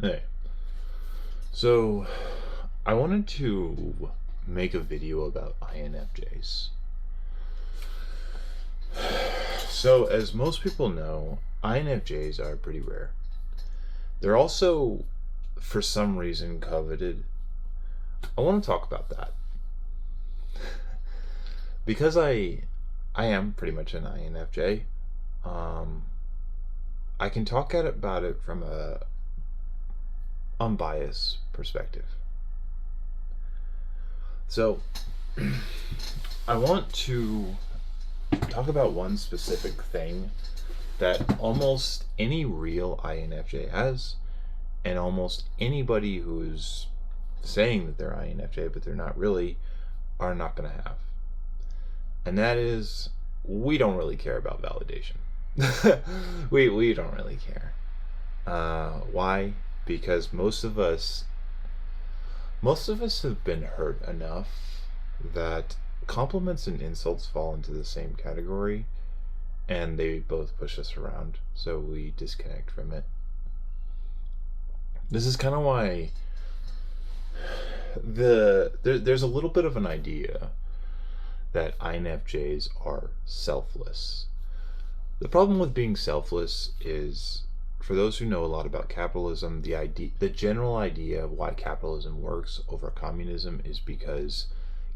Hey, so I wanted to make a video about INFJs. So, as most people know, INFJs are pretty rare. They're also, for some reason, coveted. I want to talk about that because I am pretty much an INFJ. Um, I can talk about it from a unbiased perspective. So, I want to talk about one specific thing that almost any real INFJ has, and almost anybody who's saying that they're INFJ but they're not really are not going to have. And that is, we don't really care about validation. we don't really care. Why? Because most of us have been hurt enough that compliments and insults fall into the same category, and they both push us around, so we disconnect from it. This is kind of why there's a little bit of an idea that INFJs are selfless. The problem with being selfless is, for those who know a lot about capitalism, the general idea of why capitalism works over communism is because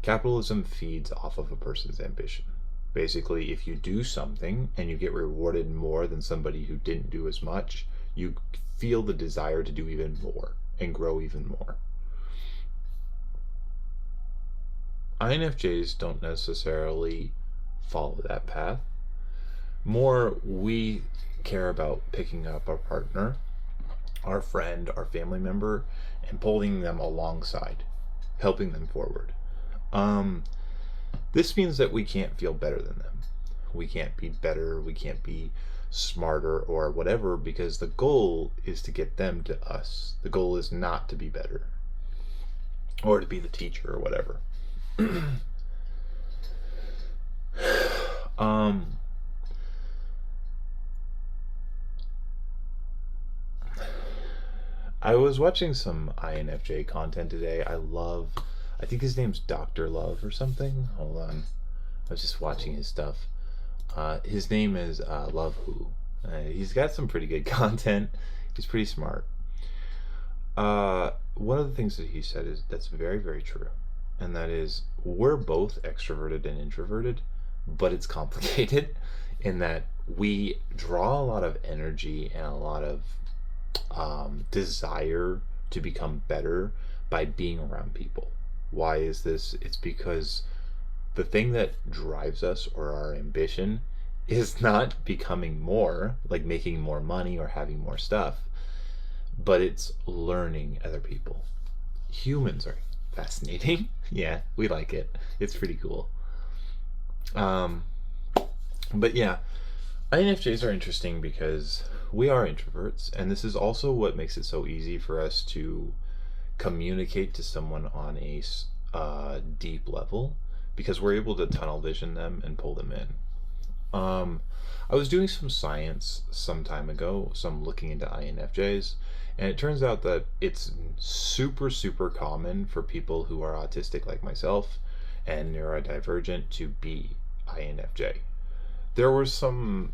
capitalism feeds off of a person's ambition. Basically, if you do something and you get rewarded more than somebody who didn't do as much, you feel the desire to do even more and grow even more. INFJs don't necessarily follow that path. More, we care about picking up our partner, our friend, our family member, and pulling them alongside, helping them forward. Um, this means that we can't feel better than them. We can't be better, we can't be smarter or whatever, because the goal is to get them to us. The goal is not to be better or to be the teacher or whatever. um, I was watching some INFJ content today. I think his name's Dr. Love or something. Hold on. I was just watching his stuff. His name is Love Who. He's got some pretty good content. He's pretty smart. One of the things that he said is that's very, very true. And that is, we're both extroverted and introverted, but it's complicated in that we draw a lot of energy and a lot of desire to become better by being around people. Why is this? It's because the thing that drives us, or our ambition, is not becoming more, like making more money or having more stuff, but it's learning other people. Humans are fascinating. Yeah, we like it. It's pretty cool. Um, but yeah, INFJs are interesting because we are introverts, and this is also what makes it so easy for us to communicate to someone on a deep level, because we're able to tunnel vision them and pull them in. I was doing some science some time ago, some looking into INFJs, and it turns out that it's super, super common for people who are autistic like myself and neurodivergent to be INFJ. There were some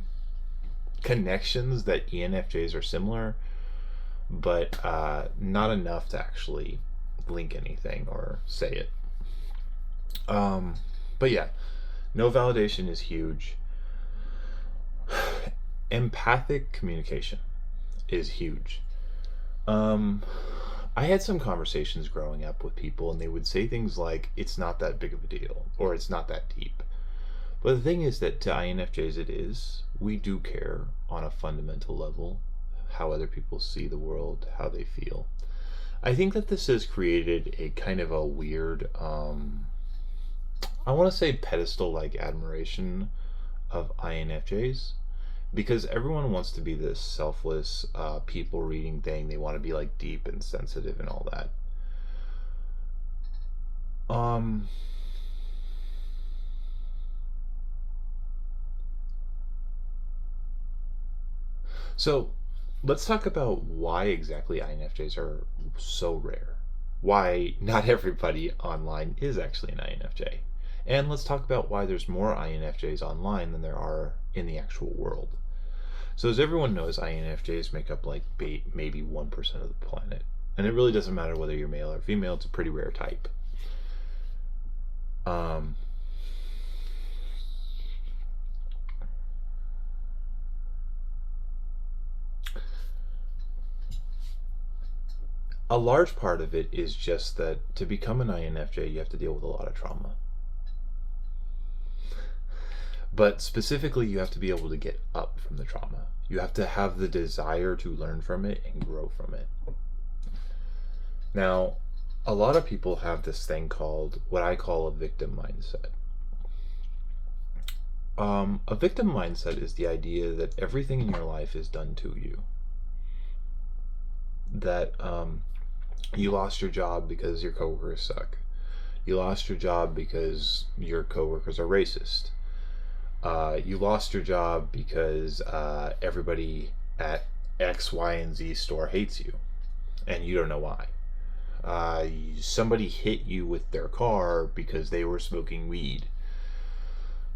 connections that ENFJs are similar, but not enough to actually link anything or say it. Um, but yeah, no validation is huge. Empathic communication is huge. Um, I had some conversations growing up with people, and they would say things like, it's not that big of a deal, or it's not that deep. But the thing is that to INFJs it is. We do care on a fundamental level how other people see the world, how they feel. I think that this has created a kind of a weird, I want to say pedestal like admiration of INFJs, because everyone wants to be this selfless, people reading thing. They want to be like deep and sensitive and all that. Um, so let's talk about why exactly INFJs are so rare. Why not everybody online is actually an INFJ. And let's talk about why there's more INFJs online than there are in the actual world. So, as everyone knows, INFJs make up like maybe 1% of the planet. And it really doesn't matter whether you're male or female, it's a pretty rare type. Um, a large part of it is just that to become an INFJ, you have to deal with a lot of trauma. But specifically, you have to be able to get up from the trauma. You have to have the desire to learn from it and grow from it. Now, a lot of people have this thing called what I call a victim mindset. A victim mindset is the idea that everything in your life is done to you. That you lost your job because your coworkers suck. You lost your job because your coworkers are racist. You lost your job because everybody at X, Y, and Z store hates you, and you don't know why. Somebody hit you with their car because they were smoking weed.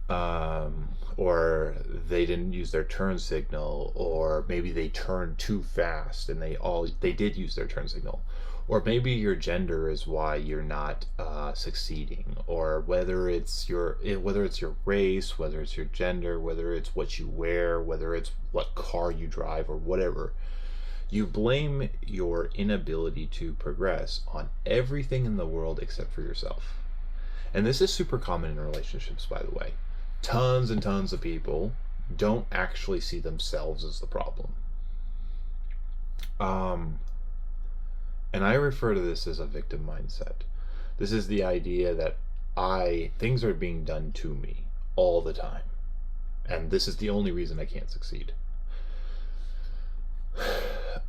Or they didn't use their turn signal, or maybe they turned too fast and they did use their turn signal, or maybe your gender is why you're not succeeding, or whether it's your race, whether it's your gender, whether it's what you wear, whether it's what car you drive, or whatever. You blame your inability to progress on everything in the world except for yourself. And this is super common in relationships, by the way. Tons and tons of people don't actually see themselves as the problem. And I refer to this as a victim mindset. This is the idea that things are being done to me all the time. And this is the only reason I can't succeed.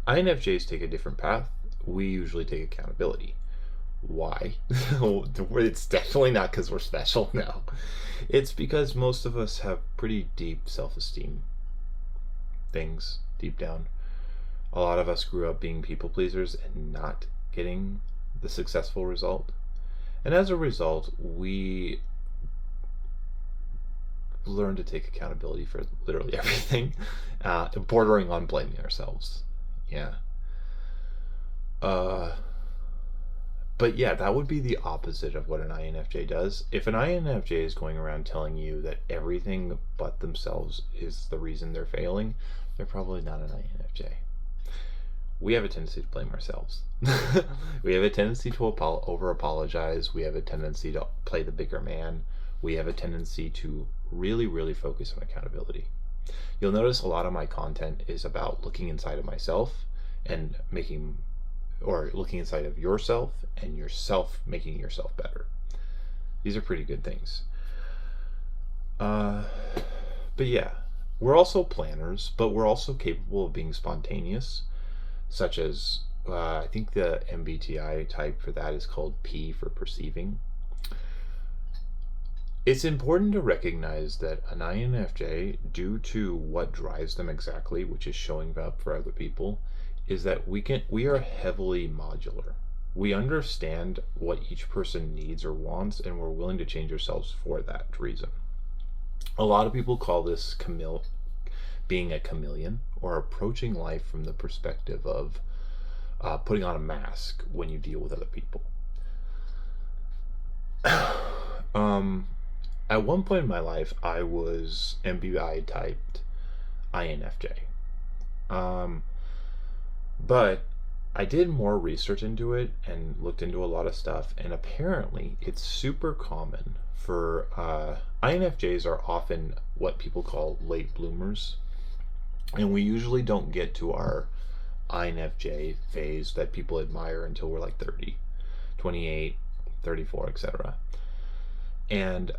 INFJs take a different path. We usually take accountability. Why? It's definitely not because we're special, no. It's because most of us have pretty deep self-esteem things deep down. A lot of us grew up being people pleasers and not getting the successful result. And as a result, we learn to take accountability for literally everything, bordering on blaming ourselves. Yeah. But yeah, that would be the opposite of what an INFJ does. If an INFJ is going around telling you that everything but themselves is the reason they're failing, they're probably not an INFJ. We have a tendency to blame ourselves. We have a tendency to over-apologize. We have a tendency to play the bigger man. We have a tendency to really, really focus on accountability. You'll notice a lot of my content is about looking inside of myself and looking inside of yourself and yourself making yourself better. These are pretty good things. But yeah, we're also planners, but we're also capable of being spontaneous, such as I think the MBTI type for that is called P for perceiving. It's important to recognize that an INFJ, due to what drives them exactly, which is showing up for other people, is that we are heavily modular. We understand what each person needs or wants, and we're willing to change ourselves for that reason. A lot of people call this being a chameleon, or approaching life from the perspective of putting on a mask when you deal with other people. At one point in my life, I was MBI typed INFJ. But I did more research into it and looked into a lot of stuff, and apparently it's super common for INFJs are often what people call late bloomers, and we usually don't get to our INFJ phase that people admire until we're like 30, 28, 34, etc. And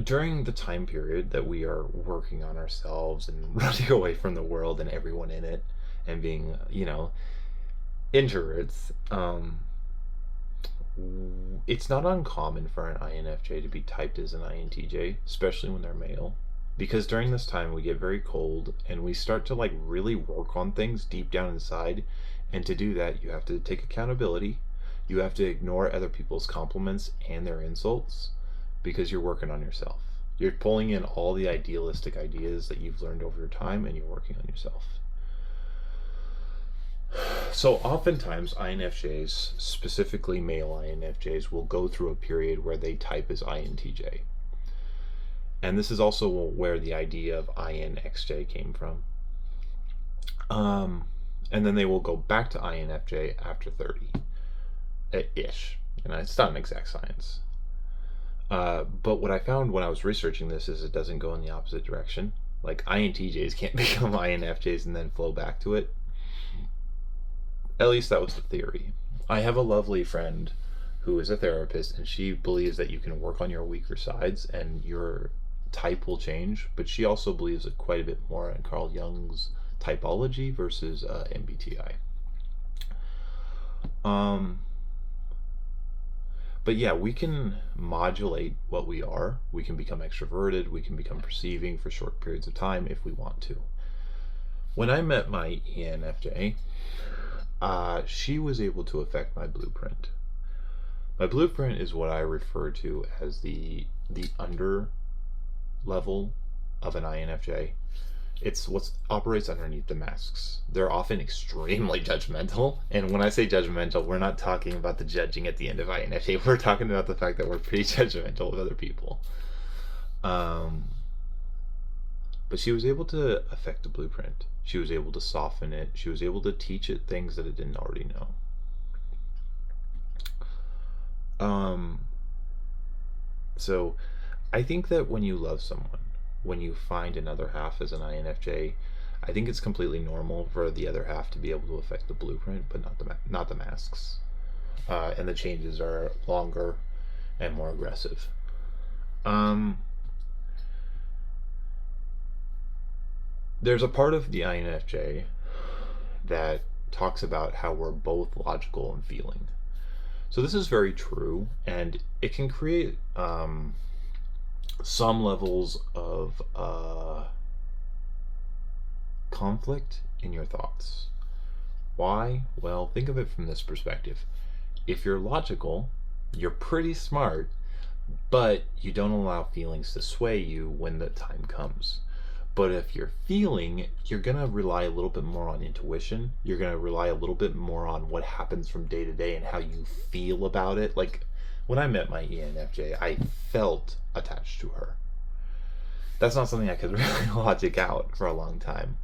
during the time period that we are working on ourselves and running away from the world and everyone in it and being, introverts, it's not uncommon for an INFJ to be typed as an INTJ, especially when they're male. because during this time we get very cold and we start to like really work on things deep down inside. And to do that, you have to take accountability. You have to ignore other people's compliments and their insults because you're working on yourself. You're pulling in all the idealistic ideas that you've learned over your time and you're working on yourself. So oftentimes INFJs, specifically male INFJs, will go through a period where they type as INTJ. And this is also where the idea of INXJ came from. And then they will go back to INFJ after 30-ish. And it's not an exact science. But what I found when I was researching this is it doesn't go in the opposite direction. Like INTJs can't become INFJs and then flow back to it. At least that was the theory. I have a lovely friend who is a therapist, and she believes that you can work on your weaker sides and your type will change, but she also believes it quite a bit more in Carl Jung's typology versus MBTI. But yeah, we can modulate what we are. We can become extroverted. We can become perceiving for short periods of time if we want to. When I met my ENFJ, she was able to affect my blueprint. My blueprint is what I refer to as the under level of an INFJ. It's what operates underneath the masks. They're often extremely judgmental. And when I say judgmental, we're not talking about the judging at the end of INFJ. We're talking about the fact that we're pretty judgmental of other people. But she was able to affect the blueprint. She was able to soften it. She was able to teach it things that it didn't already know. So I think that when you love someone, when you find another half as an INFJ, I think it's completely normal for the other half to be able to affect the blueprint, but not the masks. And the changes are longer and more aggressive. There's a part of the INFJ that talks about how we're both logical and feeling. So this is very true, and it can create some levels of conflict in your thoughts. Why? Well, think of it from this perspective. If you're logical, you're pretty smart, but you don't allow feelings to sway you when the time comes. But if you're feeling, you're going to rely a little bit more on intuition. You're going to rely a little bit more on what happens from day to day and how you feel about it. Like when I met my ENFJ, I felt attached to her. That's not something I could really logic out for a long time.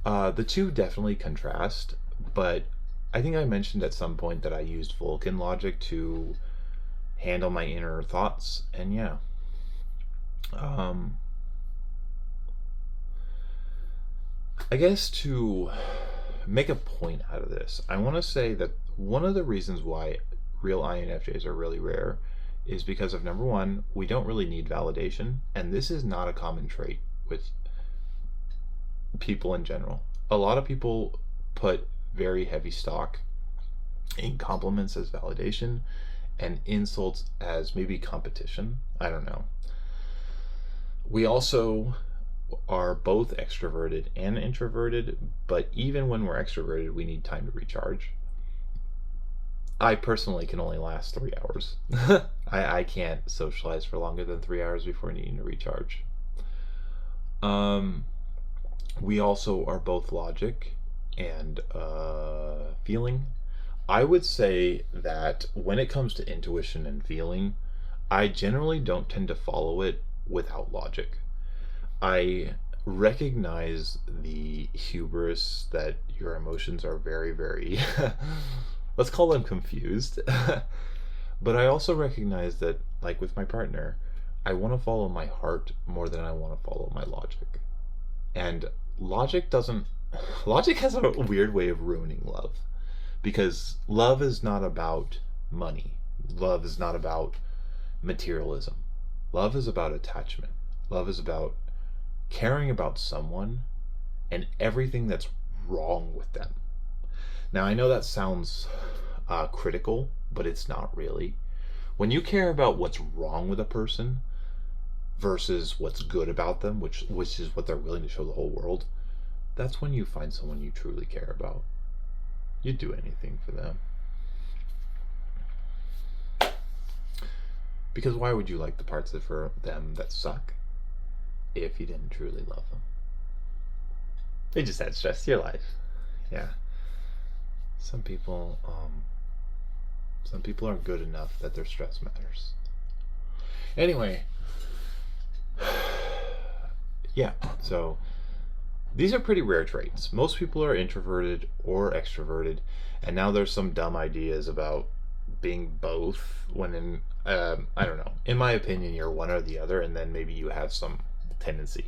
The two definitely contrast, but I think I mentioned at some point that I used Vulcan logic to handle my inner thoughts, and yeah. I guess to make a point out of this, I want to say that one of the reasons why real INFJs are really rare is because of, number one, we don't really need validation, and this is not a common trait with people in general. A lot of people put very heavy stock in compliments as validation and insults as maybe competition. I don't know. We also are both extroverted and introverted, but even when we're extroverted, we need time to recharge. I personally can only last 3 hours. I can't socialize for longer than 3 hours before needing to recharge. We also are both logic and feeling. I would say that when it comes to intuition and feeling, I generally don't tend to follow it without logic. I recognize the hubris that your emotions are very, very, let's call them confused. But I also recognize that, like with my partner, I want to follow my heart more than I want to follow my logic. And logic has a weird way of ruining love. Because love is not about money. Love is not about materialism. Love is about attachment. Love is about caring about someone and everything that's wrong with them. Now, I know that sounds critical, but it's not really. When you care about what's wrong with a person, versus what's good about them, which is what they're willing to show the whole world, that's when you find someone you truly care about. You'd do anything for them. Because why would you like the parts of them that suck if you didn't truly love them? They just add stress to your life. Yeah. Some people aren't good enough that their stress matters. Anyway, yeah, so these are pretty rare traits. Most people are introverted or extroverted, and now there's some dumb ideas about being both when in, I don't know, in my opinion, you're one or the other, and then maybe you have some tendency.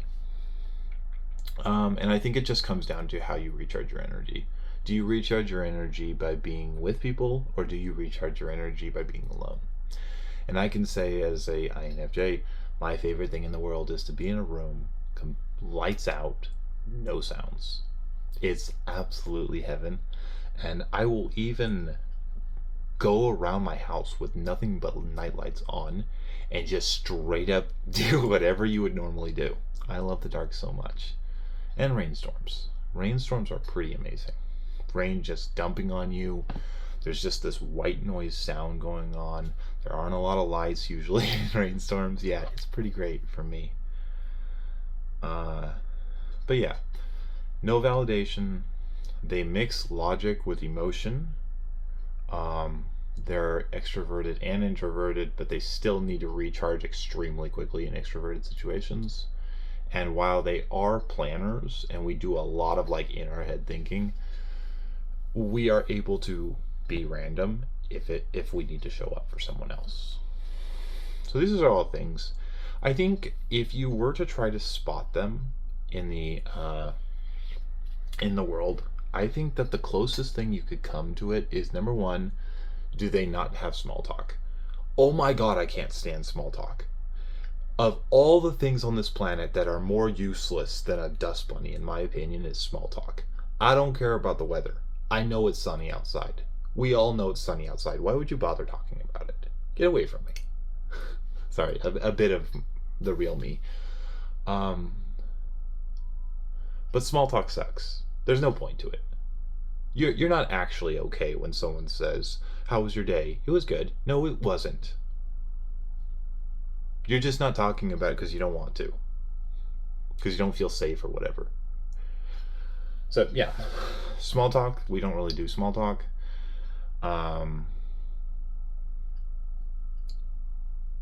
And I think it just comes down to how you recharge your energy. Do you recharge your energy by being with people, or do you recharge your energy by being alone? And I can say, as a INFJ, my favorite thing in the world is to be in a room, lights out, no sounds. It's absolutely heaven. And I will even go around my house with nothing but night lights on and just straight up do whatever you would normally do. I love the dark so much. And rainstorms. Rainstorms are pretty amazing. Rain just dumping on you. There's just this white noise sound going on. There aren't a lot of lights usually in rainstorms. Yeah, it's pretty great for me. But yeah, no validation. They mix logic with emotion. They're extroverted and introverted, but they still need to recharge extremely quickly in extroverted situations. And while they are planners and we do a lot of like in our head thinking, we are able to be random if we need to show up for someone else. So these are all things. I think if you were to try to spot them in the world, I think that the closest thing you could come to it is, number one, do they not have small talk? Oh my god, I can't stand small talk. Of all the things on this planet that are more useless than a dust bunny, in my opinion, is small talk. I don't care about the weather. I know it's sunny outside. We all know it's sunny outside. Why would you bother talking about it? Get away from me. Sorry, a bit of the real me. But small talk sucks. There's no point to it. You're not actually okay when someone says, "How was your day?" "It was good." "No, it wasn't." You're just not talking about it because you don't want to. Because you don't feel safe or whatever. So, yeah. Small talk. We don't really do small talk.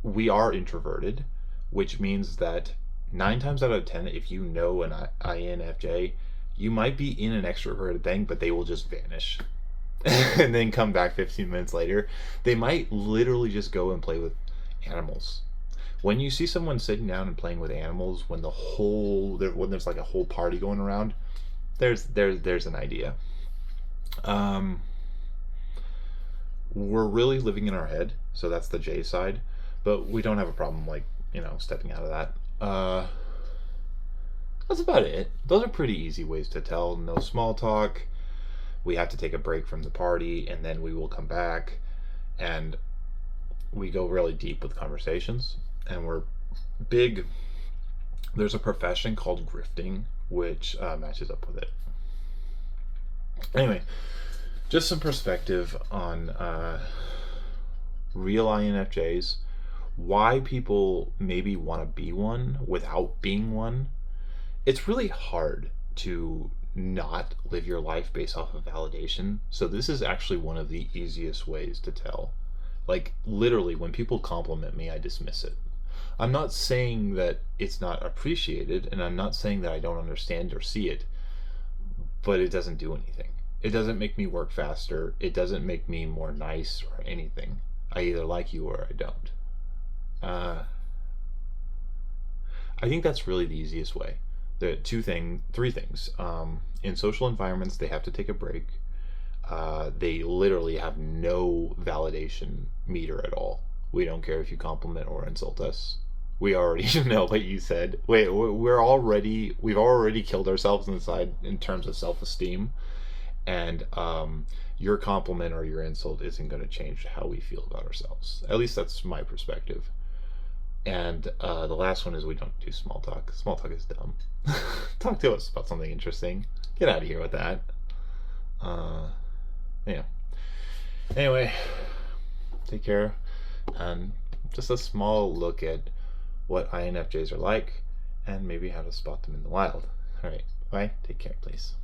We are introverted, which means that 9 times out of 10, if you know an INFJ, you might be in an extroverted thing, but they will just vanish. And then come back 15 minutes later. They might literally just go and play with animals. When you see someone sitting down and playing with animals, when there's like a whole party going around, there's an idea. We're really living in our head, so that's the J side, but we don't have a problem like, stepping out of that. That's about it. Those are pretty easy ways to tell. No small talk. We have to take a break from the party, and then we will come back, and we go really deep with conversations, and we're big. There's a profession called grifting, which matches up with it. Anyway, just some perspective on real INFJs, why people maybe want to be one without being one. It's really hard to not live your life based off of validation. So this is actually one of the easiest ways to tell. Like, literally, when people compliment me, I dismiss it. I'm not saying that it's not appreciated, and I'm not saying that I don't understand or see it, but it doesn't do anything. It doesn't make me work faster. It doesn't make me more nice or anything. I either like you or I don't. I think that's really the easiest way. The three things. In social environments, they have to take a break. They literally have no validation meter at all. We don't care if you compliment or insult us. We already know what you said. Wait, we've already killed ourselves inside in terms of self-esteem, and your compliment or your insult isn't going to change how we feel about ourselves. At least that's my perspective. And the last one is we don't do small talk. Small talk is dumb. Talk to us about something interesting. Get out of here with that. Yeah. Anyway, take care. And just a small look at what INFJs are like and maybe how to spot them in the wild. All right. Bye. Take care, please.